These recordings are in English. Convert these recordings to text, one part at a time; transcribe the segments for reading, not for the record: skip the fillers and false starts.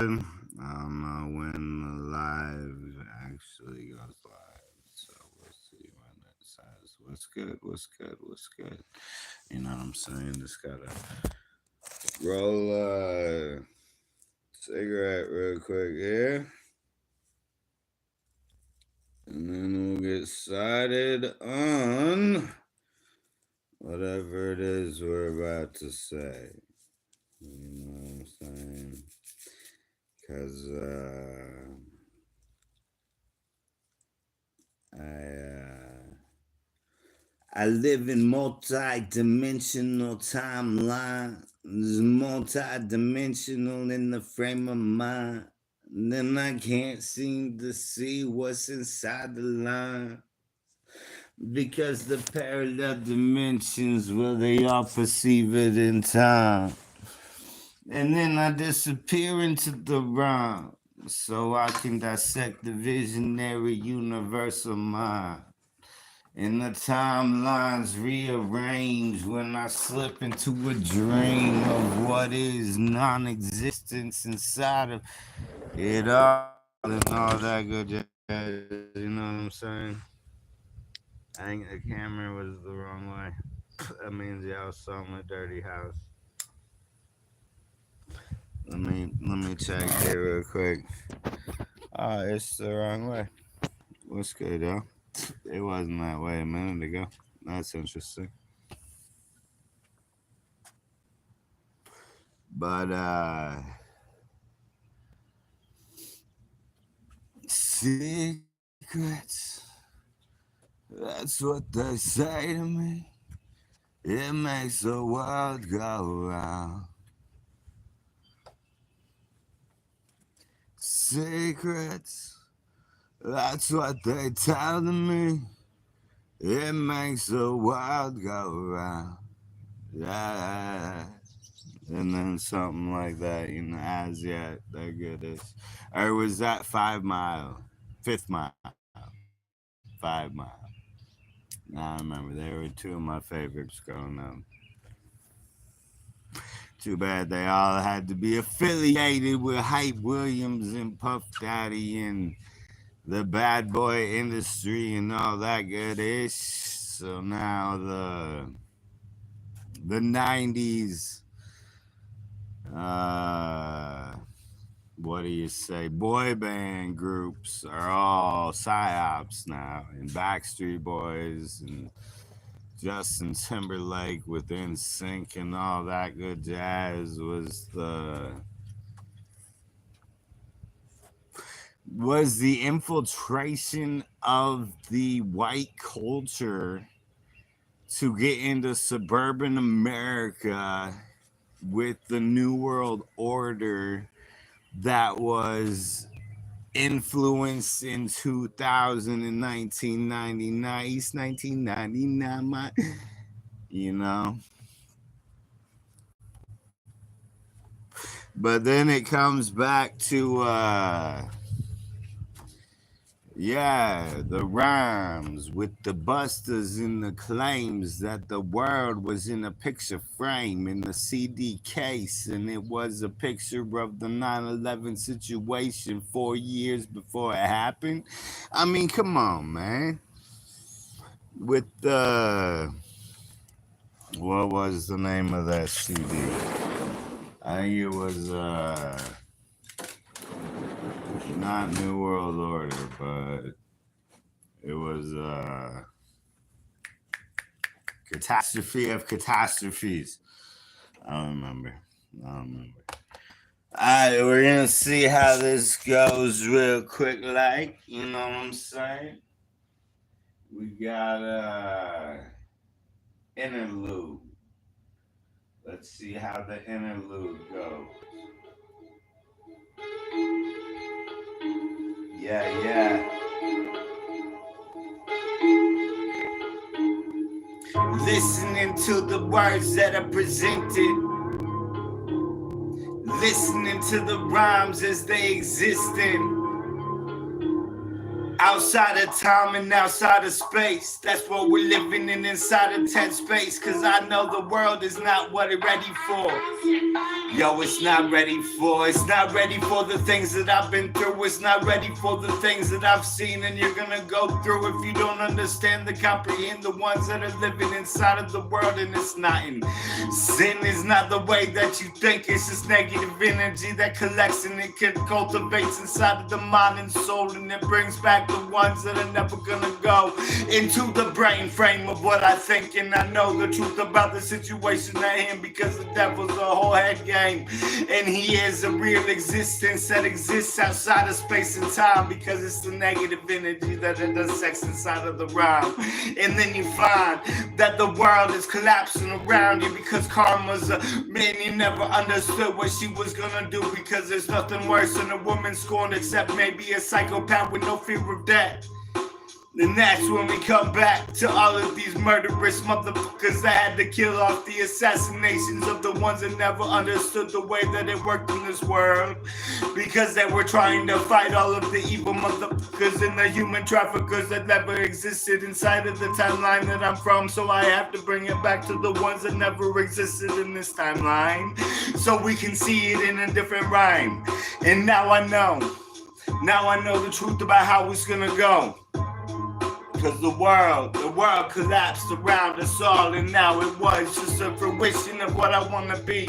good. I don't know when the live actually goes live. So we'll see when it says what's good, what's good, what's good. You know what I'm saying? Just gotta roll a cigarette real quick here. And then we'll get started on whatever it is we're about to say. You know what I'm saying? Because I live in multi-dimensional timelines, multi-dimensional in the frame of mind. Then I can't seem to see what's inside the line. Because the parallel dimensions, well, they all perceive it in time. And then I disappear into the rhyme so I can dissect the visionary universal mind. And the timelines rearrange when I slip into a dream of what is non-existence inside of it all and all that good jazz. You know what I'm saying? I think the camera was the wrong way. That means y'all saw my dirty house. Let me check it real quick. Oh, it's the wrong way. What's good, though? It wasn't that way a minute ago. That's interesting. But secrets. That's what they say to me. It makes the world go round. Secrets. That's what they tell to me. It makes the world go round. Yeah. And then something like that, as yet, they're good as. Or was that 5 Mile? 5th Mile. 5 Mile. I remember they were two of my favorites growing up. Too bad they all had to be affiliated with Hype Williams and Puff Daddy and the bad boy industry and all that good ish. So now the 90s what do you say? Boy band groups are all psyops now, and Backstreet Boys and Justin Timberlake with NSYNC and all that good jazz was the infiltration of the white culture to get into suburban America with the New World Order that was influenced in 2000 and 1999, East 1999, you know. But then it comes back to the rhymes with the busters and the claims that the world was in a picture frame in the CD case, and it was a picture of the 9/11 situation 4 years before it happened. I mean, come on, man. With what was the name of that CD? I think it was not New World Order, but it was Catastrophe of Catastrophes. I don't remember. Alright, we're gonna see how this goes real quick, like, you know what I'm saying? We got interlude. Let's see how the interlude goes. Yeah. Listening to the words that are presented. Listening to the rhymes as they exist in. Outside of time and outside of space, that's what we're living in, inside of 10 space. Cause I know the world is not what it's ready for. Yo, it's not ready for. It's not ready for the things that I've been through. It's not ready for the things that I've seen. And you're gonna go through if you don't understand the comprehend the ones that are living inside of the world. And it's nothing. Sin is not the way that you think. It's just negative energy that collects and it cultivates inside of the mind and soul. And it brings back the ones that are never gonna go into the brain frame of what I think. And I know the truth about the situation at hand, because the devil's a whole head game. And he is a real existence that exists outside of space and time, because it's the negative energy that it does sex inside of the rhyme. And then you find that the world is collapsing around you, because karma's a man. You never understood what she was gonna do, because there's nothing worse than a woman scorned except maybe a psychopath with no fear of death. And that's when we come back to all of these murderous motherfuckers that had to kill off the assassinations of the ones that never understood the way that it worked in this world, because they were trying to fight all of the evil motherfuckers and the human traffickers that never existed inside of the timeline that I'm from. So I have to bring it back to the ones that never existed in this timeline, so we can see it in a different rhyme. And now I know the truth about how it's gonna go. Because the world collapsed around us all, and now it was just a fruition of what I want to be.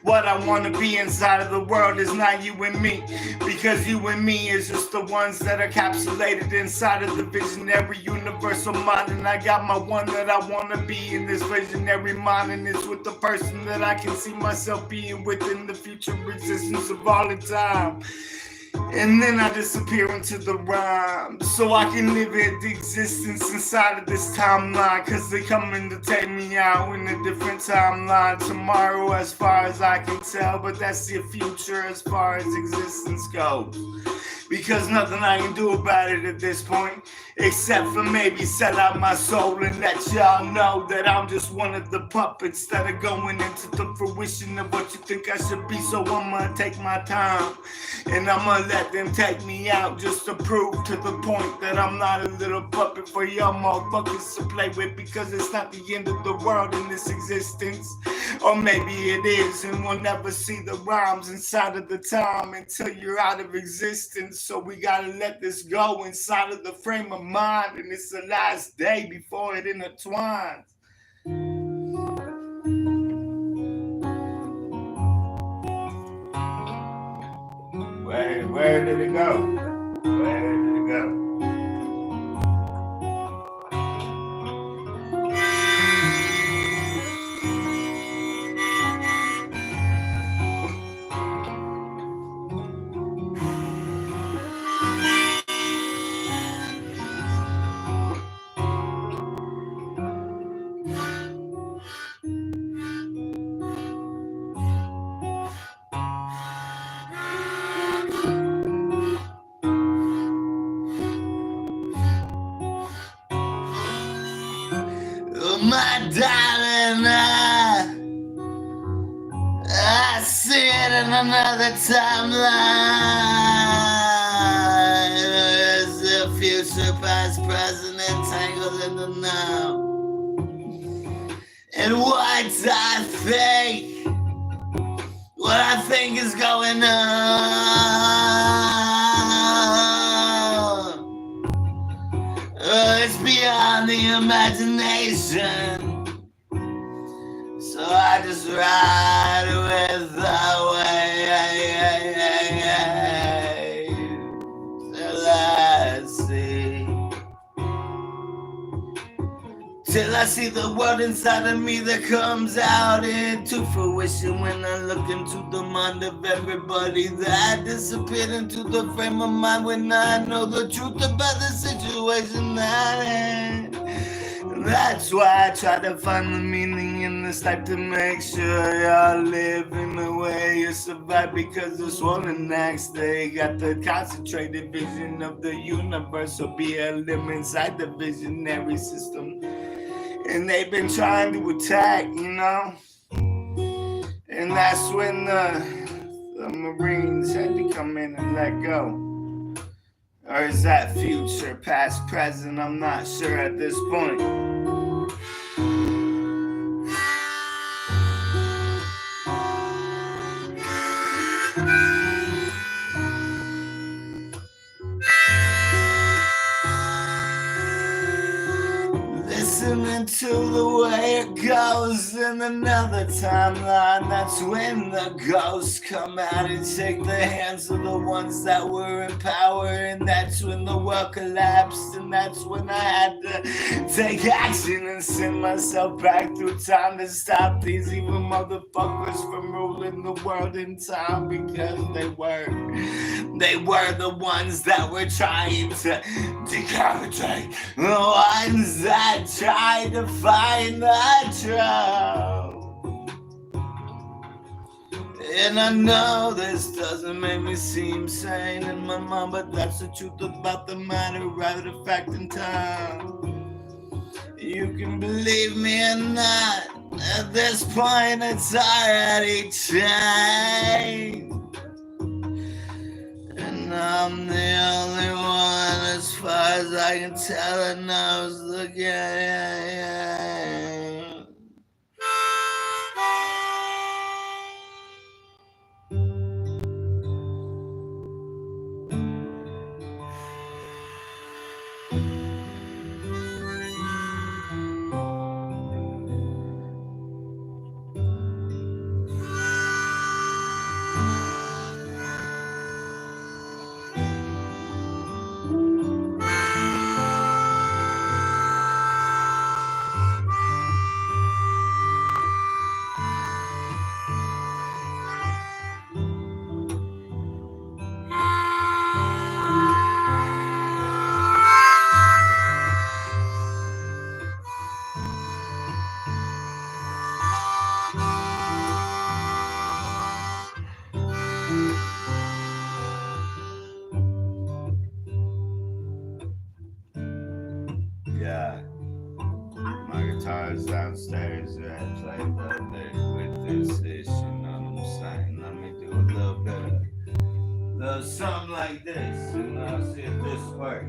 What I want to be inside of the world is not you and me, because you and me is just the ones that are encapsulated inside of the visionary universal mind. And I got my one that I want to be in this visionary mind, and it's with the person that I can see myself being within the future existence of all the time. And then I disappear into the rhyme, so I can live in the existence inside of this timeline. Cause they coming to take me out in a different timeline tomorrow, as far as I can tell. But that's the future as far as existence goes, because nothing I can do about it at this point, except for maybe sell out my soul and let y'all know that I'm just one of the puppets that are going into the fruition of what you think I should be. So I'm gonna take my time, and I'm gonna let them take me out, just to prove to the point that I'm not a little puppet for y'all motherfuckers to play with, because it's not the end of the world in this existence. Or maybe it is, and we'll never see the rhymes inside of the time until you're out of existence. So we gotta let this go inside of the frame of mind, and it's the last day before it intertwines. Where did it go? Where did it go? My darling, I see it in another timeline. As the future, past, present, entangled in the now. And what I think is going on, it's beyond the imagination. So I just ride with the wave till I see the world inside of me that comes out into fruition when I look into the mind of everybody that disappeared into the frame of mind when I know the truth about the situation at hand. That's why I try to find the meaning in this life, to make sure y'all live in the way you survive, because this one and next day got the concentrated vision of the universal BLM inside the visionary system. And they've been trying to attack, you know? And that's when the Marines had to come in and let go. Or is that future, past, present? I'm not sure at this point. Listening to the way it goes in another timeline. That's when the ghosts come out and take the hands of the ones that were in power. And that's when the world collapsed. And that's when I had to take action and send myself back through time to stop these evil motherfuckers from ruling the world in time. Because they were the ones that were trying to decapitate, the ones that tried to find the truth. And I know this doesn't make me seem sane in my mind, but that's the truth about the matter, rather the fact in time. You can believe me or not, at this point it's already changed. And I'm the only one, as far as I can tell, that knows the game. Yeah, my guitar's downstairs. I played the bit with this ish, you know what I'm saying? Let me do a little bit of something like this, and I'll see if this works.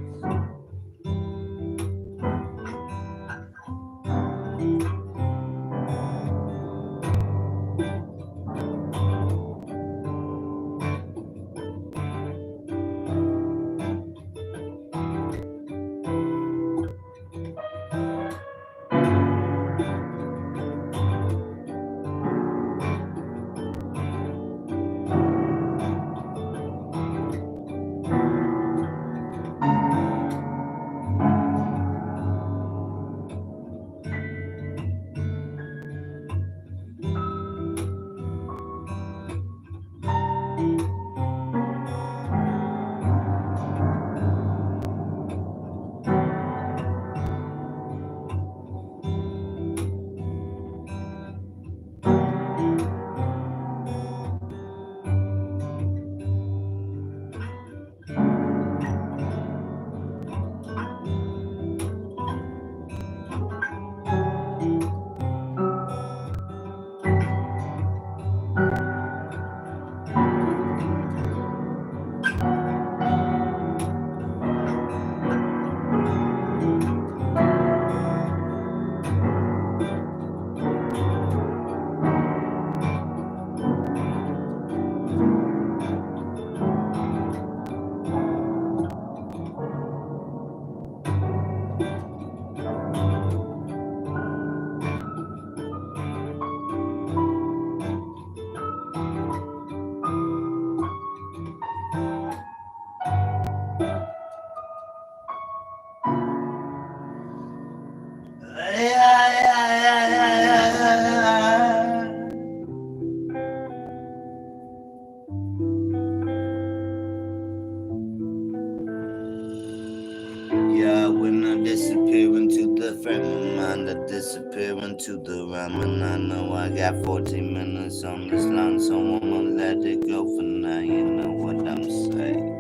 Yeah, when I disappear into the frame of mind, I disappear into the rhyme. And I know I got 14 minutes on this line, so I'ma let it go for now. You know what I'm saying.